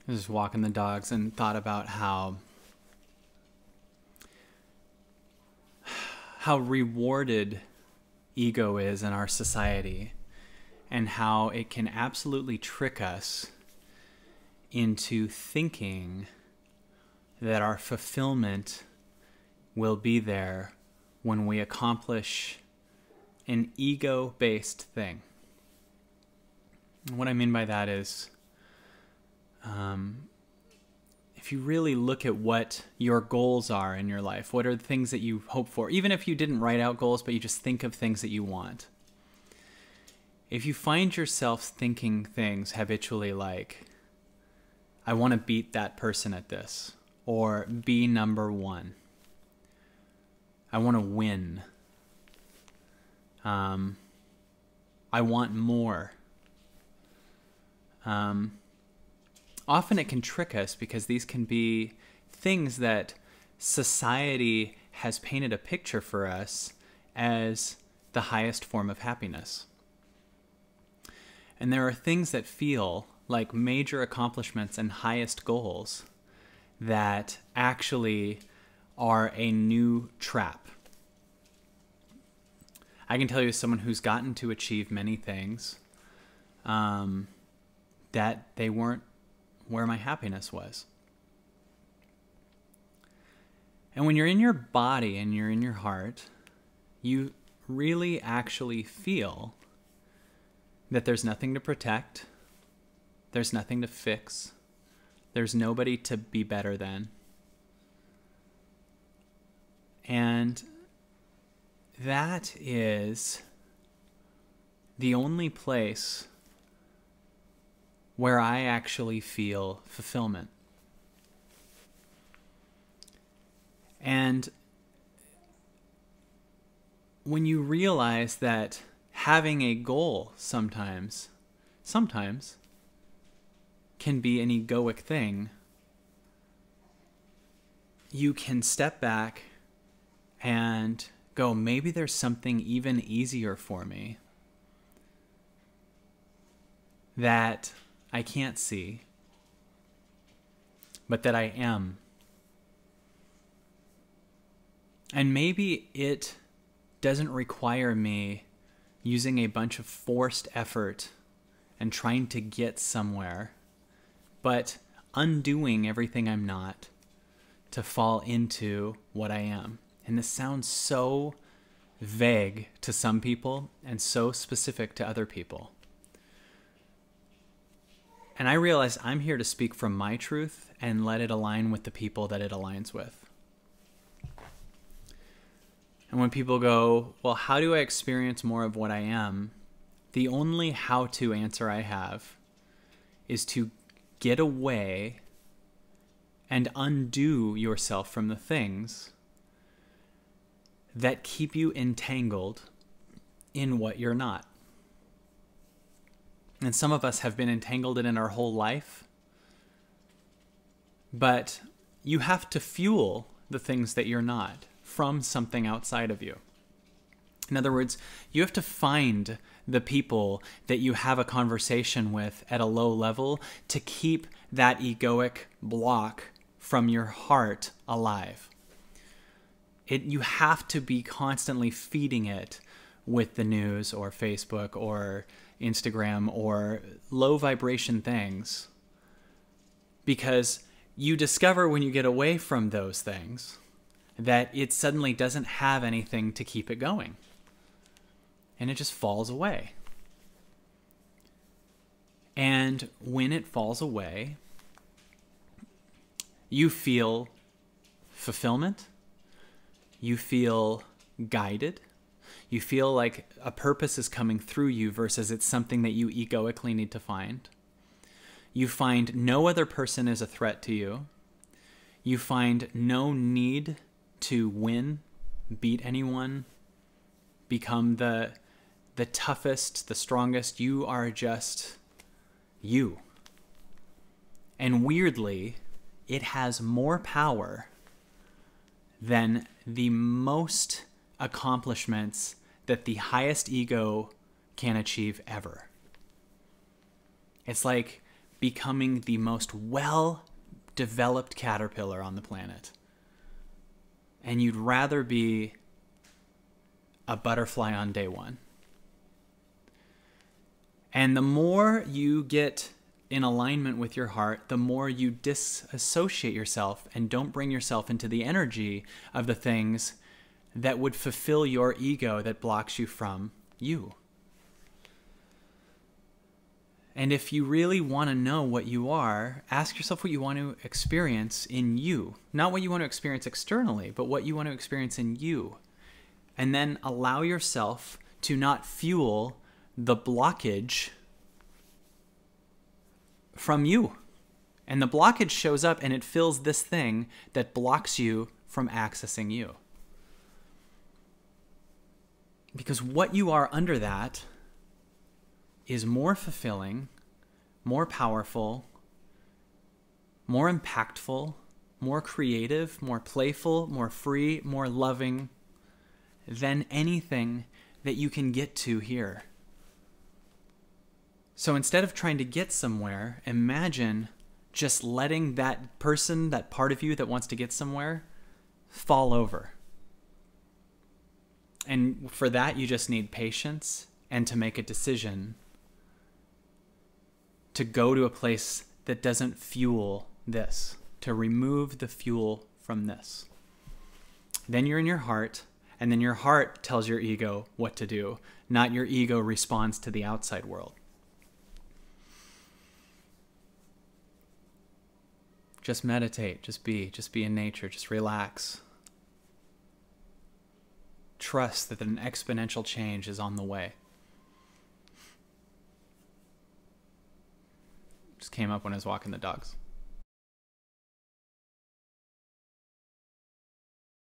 I was just walking the dogs and thought about how rewarded ego is in our society, and how it can absolutely trick us into thinking that our fulfillment will be there when we accomplish an ego-based thing. And what I mean by that is, if you really look at what your goals are in your life, what are the things that you hope for, even if you didn't write out goals, but you just think of things that you want. If you find yourself thinking things habitually like, I want to beat that person at this, or be number one. I want to win. I want more. Often it can trick us because these can be things that society has painted a picture for us as the highest form of happiness. And there are things that feel like major accomplishments and highest goals that actually are a new trap. I can tell you, as someone who's gotten to achieve many things, that they weren't where my happiness was. And when you're in your body and you're in your heart, you really actually feel that there's nothing to protect, there's nothing to fix, there's nobody to be better than. And that is the only place where I actually feel fulfillment. And when you realize that having a goal sometimes can be an egoic thing, you can step back and go, maybe there's something even easier for me that I can't see, but that I am. And maybe it doesn't require me using a bunch of forced effort and trying to get somewhere, but undoing everything I'm not to fall into what I am. And this sounds so vague to some people and so specific to other people. And I realize I'm here to speak from my truth and let it align with the people that it aligns with. And when people go, well, how do I experience more of what I am? The only how-to answer I have is to get away and undo yourself from the things that keep you entangled in what you're not. And some of us have been entangled in it our whole life. But you have to fuel the things that you're not from something outside of you. In other words, you have to find the people that you have a conversation with at a low level to keep that egoic block from your heart alive. You have to be constantly feeding it with the news or Facebook or Instagram or low vibration things, because you discover when you get away from those things that it suddenly doesn't have anything to keep it going, and it just falls away. And when it falls away, you feel fulfillment, you feel guided, you feel like a purpose is coming through you versus it's something that you egoically need to find. You find no other person is a threat to you. You find no need to win, beat anyone, become the toughest, the strongest. You are just you. And weirdly, it has more power than the most accomplishments that the highest ego can achieve ever. It's like becoming the most well-developed caterpillar on the planet. And you'd rather be a butterfly on day one. And the more you get in alignment with your heart, the more you disassociate yourself and don't bring yourself into the energy of the things that would fulfill your ego that blocks you from you. And if you really want to know what you are, ask yourself what you want to experience in you. Not what you want to experience externally, but what you want to experience in you. And then allow yourself to not fuel the blockage from you. And the blockage shows up and it fills this thing that blocks you from accessing you. Because what you are under that is more fulfilling, more powerful, more impactful, more creative, more playful, more free, more loving than anything that you can get to here. So instead of trying to get somewhere, imagine just letting that person, that part of you that wants to get somewhere, fall over. And for that, you just need patience and to make a decision to go to a place that doesn't fuel this, to remove the fuel from this. Then you're in your heart, and then your heart tells your ego what to do, not your ego responds to the outside world. Just meditate, just be in nature, just relax. Trust that an exponential change is on the way. Just came up when I was walking the dogs.